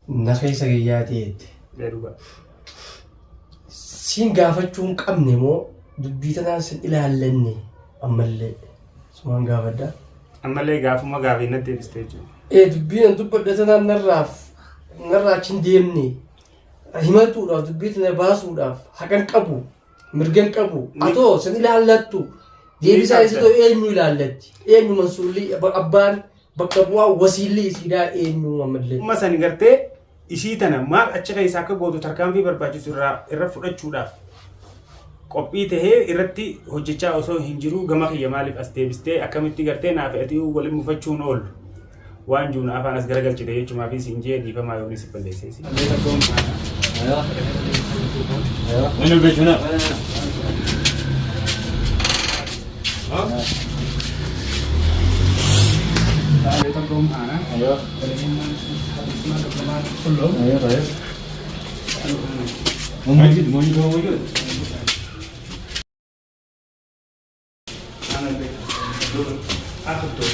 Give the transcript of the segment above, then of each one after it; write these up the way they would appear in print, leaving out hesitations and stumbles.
Nakeessa gayyaatiitti. Beeruba. Siin gaafachuun qabne moo dubbii tanaan sin ilaallanne ammallee sumaan gaafaddaa. Ammallee gaafuma gaafii na deebistee jiru. Dubbiin dubbadha tanaan narraa achiin deemne himatuudhaaf dubbii tana baasuudhaaf haqan qabu mirgan qabu atoo sin ilaallattu deebisaa isitoo eenyu ilaallatti eenyu mansuulli abbaan bakka bu'aa wasiilli isiidhaa eenyu ammallee. Uma sani gartee ishii tana maal achi keessaa akka gootu tarkaanfii barbaachisu irra fudhachuudhaaf qophii tahee irratti hojjechaa osoo hin jiru gama kiyya maaliif as deebistee akkamitti gartee naaf fe'atii waliin mufachuun oolu waan jiru afaan as garagalchite jechuumaa fi siin jee dhiifamaa yoonni si balleesseesi. تقوم معنا ايوه كلهم ايوه طيب موجود انا دور اخر دور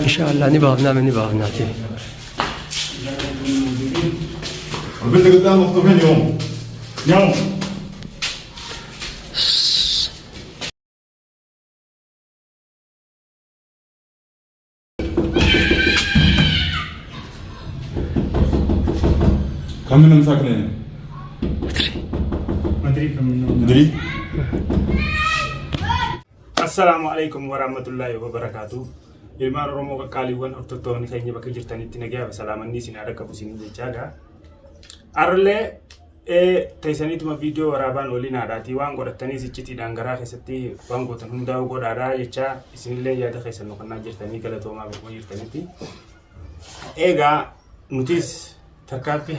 ان شاء الله نبغى البنت قدام مخطوفين يوم كم منهم ساكنين؟ ما ادري كم منهم. مدري؟ السلام عليكم ورحمة الله وبركاته. ilmaan Oromoo qaqqaaliiwwan hordoftoonni keenya bakka jirtanitti nagaa salaamanni isin haadha qabu isin jechaadha. Arlee teessaniituma viidiyoo waraabaan waliin haadhaatii waan godhattanii sichitiidhaan garaa keessatti waan gootan hundaa'u godhaadhaa jechaa isinillee yaada keessan nukannaa jirtanii galatoomaa bakka jirtanitti. Egaa nutis tarkaanfii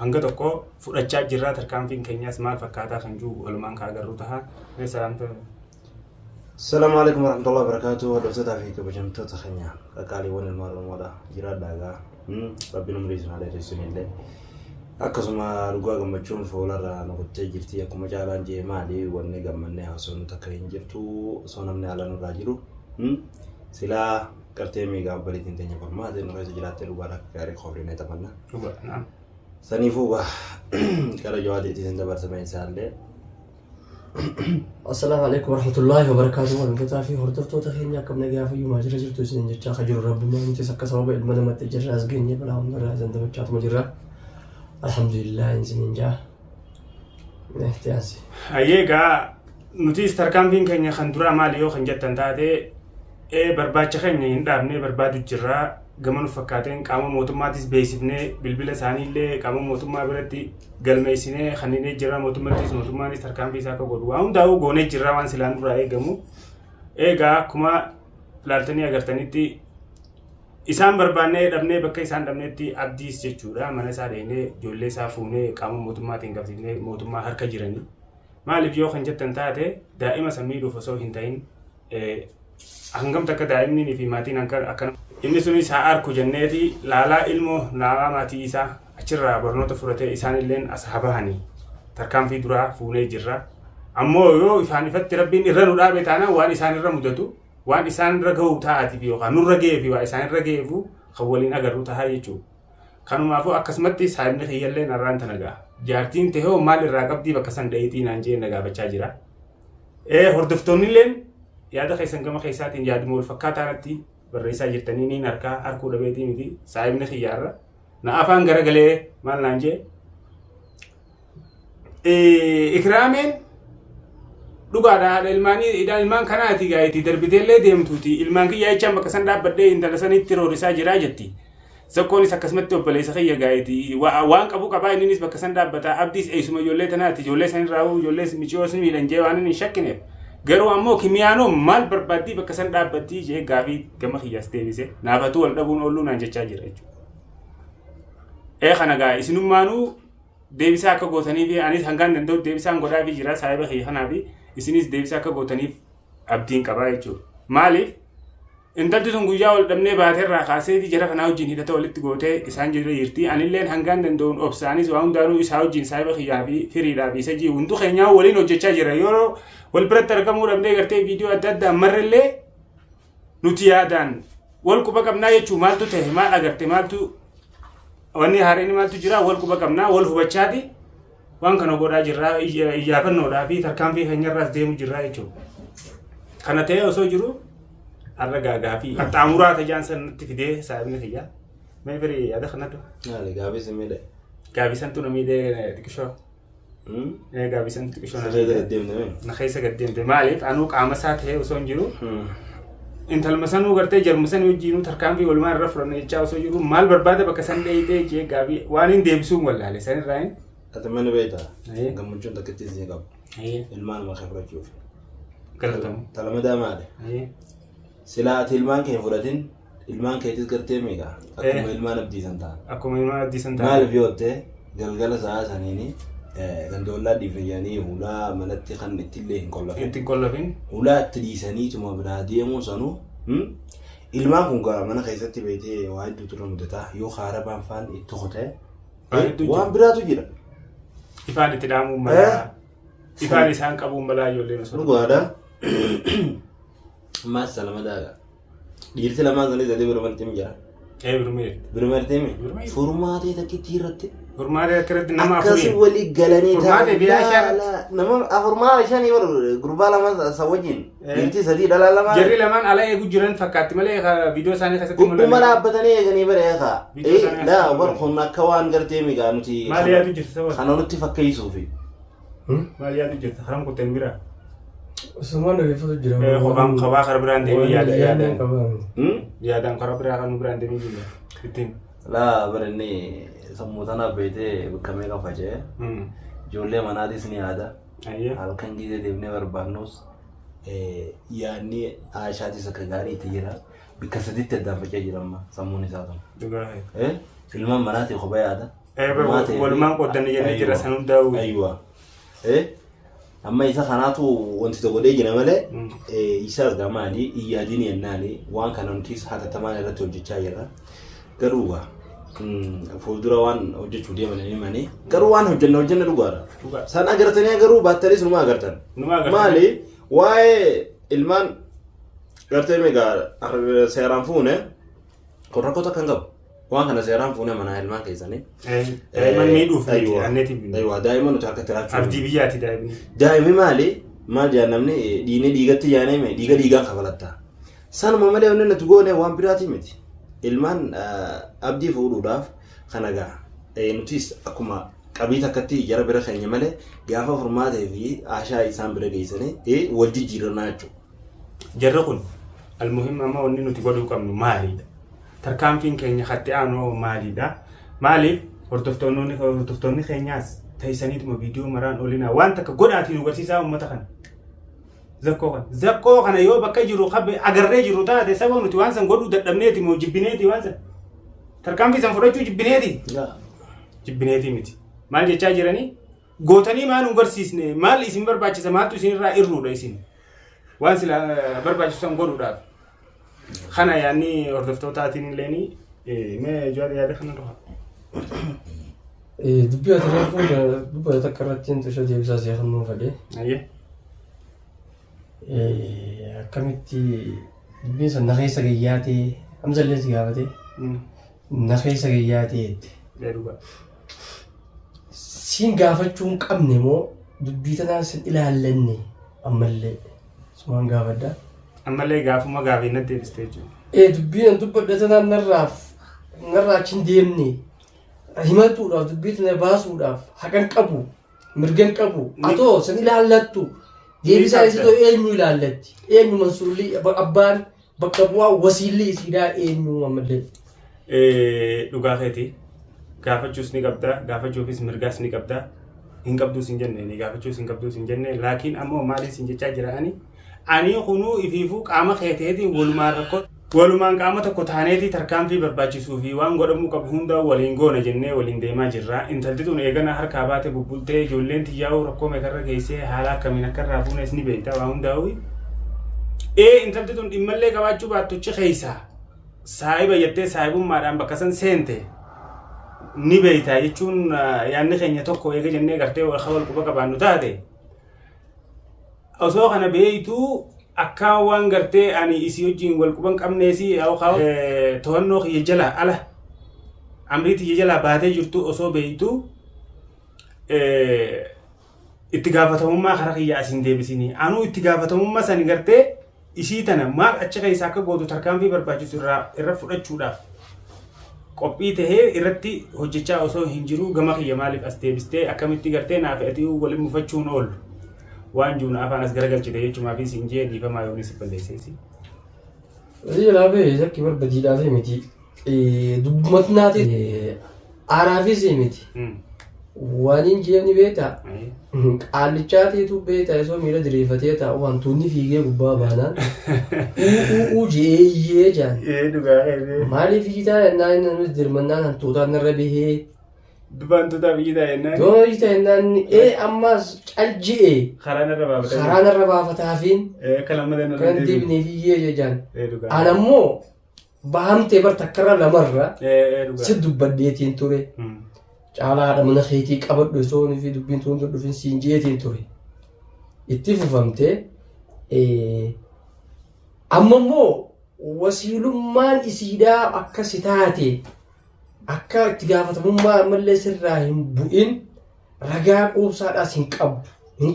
hanga tokko fudhachaa jirra. Tarkaanfiin keenyas maal fakkaataa kan jiru walumaan kaagarru taha. السلام عليكم ورحمة الله وبركاته. ودوستا فيك بجمتو تخنيا قالي ون المعلومة ولا جراد داغا ربنا مريزنا عليه السنة الله أكسما رجوع جمتشون فولا نقطة جرتي أكو مجالا جي مالي وني جمني حسون تكين جرتو صنمني على نراجرو سلا كرتي ميجا بريتين تاني فرما ده نراجع جلات الوبارك كاري خبرين تمنا نعم سنيفوبا كلا جوادي تيزن دبر سمين سالة. السلام عليكم ورحمة الله وبركاته. والمتابعين في هردفتو تخيني كم نجا في يوم أجر جرتو سنين جتّا خجر ربنا أنت سكّ سبب المدة ما تجرّ أزجني بلا هم نرى زند بتشات مجرّة الحمد لله إن سنين جا نحتاجي. أيها نتيجة تركان فين كنيا خندورا ماليو خنجت تنتادي برباد خنيا يندابني برباد الجرّة جمانو فكاتين كامو موتوماتيس بيسفني بالبلة ثاني اللي كامو موتوما برتي galmeessine khanine jira mootummaanis tarkaanfii isaa akka godhu waan hundaa'u goonee jirra waan silaan duraa eegamu. Egaa akkuma ilaaltanii agartanitti isaan barbaannee dhabnee bakka isaan dhabneetti abdiis jechuudha. Mana isaa dheenee ijoollee isaa fuunee qaama mootummaatiin qabsiifnee mootummaa harka jiranii. Maaliif yoo kan jettan taate daa'ima sammiidhuuf osoo hin ta'in hangam takka daa'imni fi maatiin akkana inni sunis haa arku jenneeti laalaa ilmoo laalaa maatii isaa achirraa barnoota fudhatee isaanilleen ashaabahanii tarkaanfii duraa fuunee jirra. Ammoo yoo ifaan ifatti rabbiin irra nu dhaabe taana waan isaan irra mudatu waan isaan irra gahu taa'atiif yookaan nurra ga'ee fi waan isaan irra ga'eefu kan waliin agarru tahaa jechuudha. Kanumaafuu akkasumatti saayibni kiyyallee narraan tana ga'a. Jaartiin tahee maal irraa qabdii bakka san dha'iitii naan jee nagaafachaa jira. Hordoftoonnilleen yaada keessan gama keessaatiin yaaduma wal fakkaataatti barreessaa jirtanii niin harkuu dhabeetii miti saayibni kiyyaarra. Na afaan garagalee maal naan jee ikraameen dhugaadha ilmaan kanaati gaayiti darbiteellee deemtuuti ilmaan kiyyaa jechaan bakka san dhaabbadhee intala sanitti roorisaa jiraa jetti. Sakkoonis akkasumatti obboleessa kiyya gaayiti waan qabu qabaa inninis bakka san dhaabbataa abdiis eessuma ijoollee tanaati ijoollee sanirraa ijoollee michoo sin miidhan jee waan inni hin shakkineef garuu ammoo kimiyaanoo maal barbaaddii bakka san dhaabbattii jee gaafii gama kiyyaas deebise naafatuu wal dhabuun ooluu naan jechaa jira jechuudha. Kana gaa isinummaanuu deebisaa akka gootaniif anis hangaan danda'u deebisaan godhaafi jira saayiba kiyya kanaafi isinis deebisaa akka gootaniif abdiin qabaa jechuudha. Maaliif intalti sun guyyaa ol dhabnee baateerraa kaaseeti jara kanaa wajjin hidhata walitti gootee isaan jira jirti anilleen hangaan danda'uun obsaanis waan hundaanuu isaa wajjin saahiba kiyyaa fi firiidhaa fi isa hundu keenyaa waliin hojjechaa jira yeroo wal biratti argamuu dhabnee gartee viidiyoo adda addaa marrillee nuti yaadaan wal quba qabnaa jechuu maaltu ta'e maal agarte maaltu wanni haareen maaltu jira wal quba qabnaa wal hubachaati waan kana godhaa jirraa iyyaafannodhaa fi tarkaanfii keenyarraas deemu jirraa jechuudha. Kana ta'e osoo jiru har'a gaafii qaxxaamuraa tajaan sanatti fidee saabni kiyyaa mee firii yaada kanatu gaafii simmiidha gaafii santu namiidhee xiqqishoo gaafii santu xiqqishoo na keessa gaddeemte maaliif anuu qaama isaa ta'e osoo hin jiru intalma sanuu gartee jarma sanuu wajjiinuu tarkaanfii walumaan irra furanne jechaa osoo jiru maal barbaada bakka san dheeyitee jee gaafii waan hin deebisuun wallaale san irraa hin ati mana beektaa gammachuun takkitti isin qabu ilmaan nama fudhachuuf galatamu talamadaa maali sila ati ilmaan kee fudhatin ilmaan keetis gartee meeqa akkuma ilmaan abdiisan ta'an akkuma ilmaan abdiisan ta'an maaliif yoo ta'e galgala sa'a saniini gandoollaa dhiifayanii hulaa manatti kan ittillee hin qollafin hulaa itti dhiisaniituma biraa deemuu sanuu ilmaan kun gara mana keessatti beekee waa hedduu tura mudataa yoo haarabaan faan itti hotee waan biraatu jira ifaan itti dhaamuun malaa ifaan isaan qabuun malaa ijoolleen osoo dhugaadha maas salamadaadha dhiirti lamaan sanis adii birmartiin jira birmartiin furmaatee takkitti irratti furmaatee akkirratti nama akkasii walii galanii nama afurmaa shanii gurbaa lama sawwajiin dhiirti sadii dhalaa lama jarri lamaan ala eegu jiran fakkaatti malee viidiyoo isaanii keessatti dhuma dhaabbatanii eeganii bareekaa laa war kun akka waan gartee migaa nuti maal yaadu jirta kana nutti fakkeessuufi maal yaadu jirta haram kuteen bira Semua dari foto jiran. Kobang kawah kar berande yadan kar berang berande ni juga. Kiting. Lah berani semutan apa itu kami kan fajar. Jolle mana di sini ada. Hal kan kita devne berbanus. Yani Aisyah di sekegari itu jira. Bikas sedikit dah fajar jiran mah samuni satu. Juga. Filman mana tu khobay ada. Waluman kau dan jadi jira sanum tahu. Aywa. Amma isa kanaatu wanti tokko godhee jira malee isaas gamaanii iyyaadiin yennaani waan kana nutis hatattamaan irratti hojjechaa jirra. Garuu fuuldura waan hojjechuu deemanii manii garuu waan hojjenna dhugaadha. San agartanii garuu baattanis numa agartan. Maali waa'ee ilmaan gartee meeqa seeraan fuune kun rakkoota kan qabu. Waan kana seeraan fuune mana ilmaan keessanii. Daa'imman miidhuuf anneetiif. Daa'imman nuti akka tiraachuu. Abdii biyyaati daa'imni. Daa'imni maali? Maal jaa namni dhiigatti yaanee dhiigaan kafalatta. Sanuma malee wanni nuti goone waan biraati miti. Ilmaan abdii fuudhuudhaaf kana gaa nutis akkuma qabii takkatti jara bira keenya malee gaafa furmaatee fi Aishaa isaan bira geessanii wal jijjiirannaa jechuudha. Jarri kun almuhim amma wanni nuti godhuu qabnu maalidha? Tarkaanfiin keenya hatti aanoo maalidha? Maaliif hordoftoonni keenyaas taa'isaniituma viidiyoo maraan olinaa waan takka godhaatiin agarsiisaa uummata kana. Zakkoo kana yoo bakka jiru agarree jiru taate sababa nuti waan san godhuu dadhabneeti moo jibbineeti waan san tarkaanfii san fudhachuu jibbineeti. Jibbineeti miti. Maal jechaa jiranii? Gootanii maan barsiisne maal isin barbaachisa maaltu isin irraa irruudha isin waan sila barbaachisu san godhuudhaaf. Kana yaani hordoftootatiin illee mee yaada kana dhufa. Dubbii ati reefuun dubbii takkarrattiin tusha deebisaa see kan nuuf fedhe. Akkamitti dubbiin sun na keessa gayyaatee amsallee si gaafate na keessa gayyaatee siin gaafachuu hin qabne moo dubbii tanaan sin ilaallanne ammallee sumaan gaafaddaa. Ammallee gaafuma gaafii natti deebistee jechuudha. Dubbiin dubbadha tanaan narraa achi hin deemne himatuudhaaf dubbii tana baasuudhaaf haqan qabu mirgan qabu atoo sin ilaallattu deebisaa isitoo eenyu ilaallatti eenyu mansuulli abbaan bakka bu'aa wasiilli isiidhaa eenyu ammallee. Dhugaa keeti gaafachuus ni qabda gaafachuufis mirgaas ni qabda hin qabduus hin jenne ni gaafachuus hin qabduus hin jenne laakiin ammoo maaliin sin jechaa jiraani ani kunuu ifiifuu qaama keeteetiin walumaan qaama tokko taaneetii tarkaanfii barbaachisuu fi waan godhamuu qabu hunda waliin goona jennee waliin deemaa jirra. Intalti tun eegana harkaa baate bubbultee ijoolleen xiyyaa'uu rakkoo meeqarra geessee haala akkamiin akka irraa fuunes ni beektaa waan hundaa'u intalti tun dhimmallee qabaachuu baattuchi keessa saahiba jettee saahibummaadhaan bakka san seente ni beeyta jechuun yaanni keenya tokko eega jennee gartee wal quba qabaannu taate osoo kana beeytu akka waan gartee ani isii wajjin wal quban qabneesi to'annoo kiyya jala ala amriiti kiyya jala baatee jirtu osoo beeytu itti gaafatamummaa karaa kiyya asin deebisini anuu itti gaafatamummaa sani gartee isii tana maal achi keessa akka gootu tarkaanfii barbaachisu irra fudhachuudhaaf qophii tahee irratti hojjechaa osoo hin jiru gama kiyya maaliif as deebistee akkamitti gartee naaf ati waliin mufachuun oolu waan juuna afaan as garagalchite jechumaa fi siin jee dhiifamaa yoon si balleesseesi. Wajji laafee zakki barbadiidhaafee miti dubbatnaati aaraafis miti. Waan jeemni beektaa qaallichaatiitu beektaa osoo miila diriirfatee taa'u wantoonni fiigee gubbaa baanaan jeeyyee jaan maaliif ijjitaa yennaa inni nuti dirmannaan hantootaan irra bahee dubantoota ijjitaa yennaan yoo ijjitaa yennaan ammas calji'ee karaan irra baafataafiin kan deebinee fiigee jaan anammoo bahamtee bar takkarra lamarra si dubbaddeetiin ture. Caalaa mana keetii qabadhu osoo fi dubbiin tun dhufin siin jeetiin ture. Itti fufamtee amma immoo wasiilummaan isiidhaa akkasi taate akka itti gaafatamummaa ammallee sirraa hin bu'in ragaa quubsaadhaas hin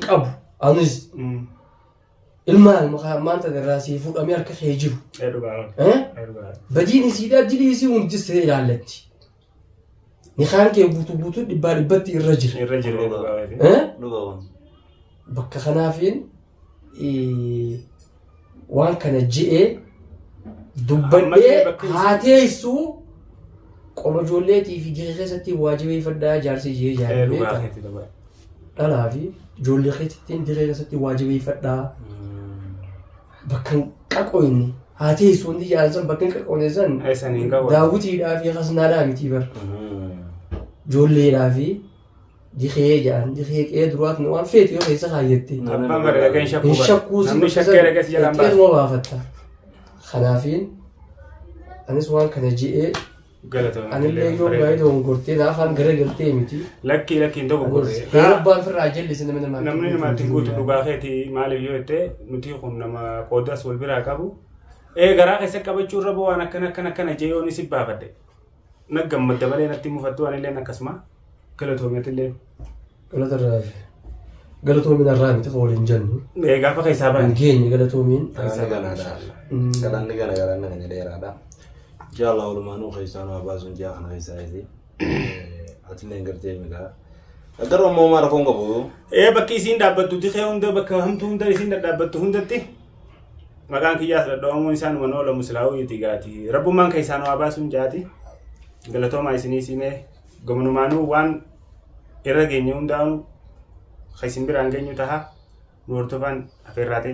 qabu anis ilmaan maanta irraa sii fuudhamee harka kee jiru. Badiin isiidhaa dilii isii hundisee ilaallatti. Nikaan kee buutu dhibbatti irra jira. Bakka kanaafiin waan kana je'ee dubbadhee haateessuu qoma ijoolleetii fi gahee keessatti waajibeeffadhaa jaarsi jee jaallatee dhalaa fi ijoollee keessattiin gahee keessatti waajibeeffadhaa bakka qaqoonni haateessuu hundi jaalsan bakka qaqoonneessan daawwitiidhaa fi kasnaadhaa miti bar. Ijoolleedhaa fi dikee jaan dikee qe'ee duraatni waan feetu yoo keessa kaayyette hin shakkuu si qeeruma baafatta. Kanaafiin anis waan kana je'ee anillee yoo baay'ee dogongortee naafaan garagaltee miti. Lakkiin dogoggorree. Heerubbaan firraa jallisi namni namaatti guutu dhugaa keetii maaliif yoo jettee nuti kun nama qoodas wal biraa qabu. Garaa keessa qabachuu irra waan akkana jee yoo ni si baafadde. Naggammadda malee natti mufattu anillee akkasuma galatoomiyatillee. Galatoomiin irraa miti kan waliin jennu. Gaafa keessaa bahan. Geenye galatoomiin. Galanni galanni kan dheeraadha. Jaalala walumaanuu keessaa nama baasuun jaa kana keessaa isi. Atillee gartee miidhaa. Agarra ammoo maal rakkoon qabu? Bakki isiin dhaabbattu dikee hunda bakka hamtuu hunda isiin dhaabbattu hundatti. Maqaan kiyyaas dhadhaamuun isaan manoola muslaa'uu itti gaati. Rabbummaan keessaa nama baasuun jaati. Galatoomaa isinii simee gamunumaanuu waan irra geenye hundaa'u kan isin biraan geenyu taha nu hordofan afeerraatee.